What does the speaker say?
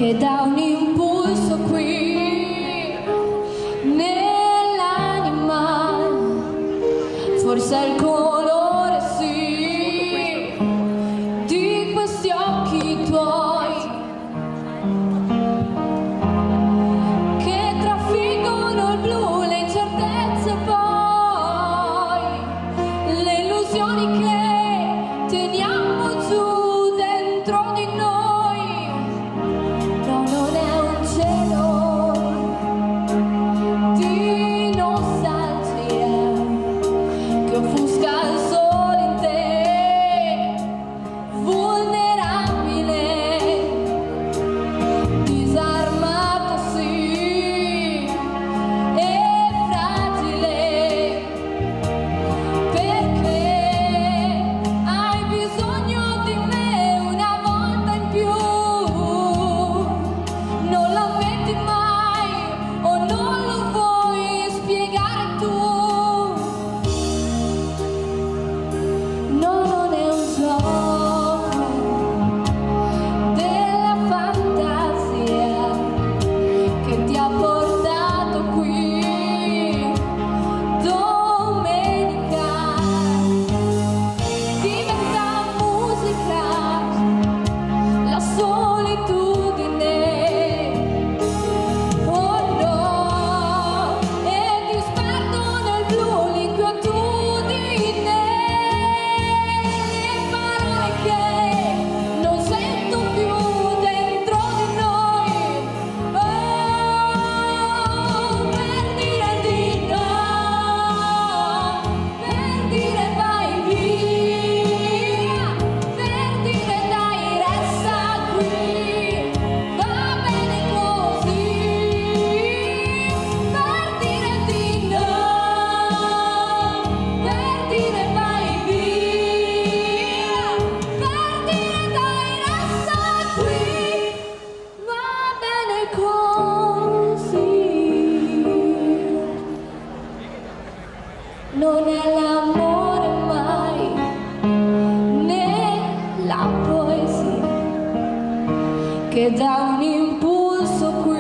che dà un impulso qui nell'anima, forse è il colore sì di questi occhi tuoi che trafiggono il blu, le incertezze, poi le illusioni che teniamo giù dentro di noi. No, non è un cielo di nostalgia che offusca il sole in te, vulnerabile, disarmato sì e fragile, perché hai bisogno di me una volta in più. Non lo ammetti mai o non lo vuoi spiegare tu. No, non è un gioco della fantasia che ti ha portato qui domenica. Diventa musica la solitudine, oh no, e disperdo nel blu l'inquietudine, le parole che non sento più dentro di noi, oh, per dire di no, per dire vai via, per dire dai resta qui, va bene così, per dire di no, per dire vai via, per dire dai resta qui, va bene così. Non è l'amore mai, né la poesia che dà un impulso qui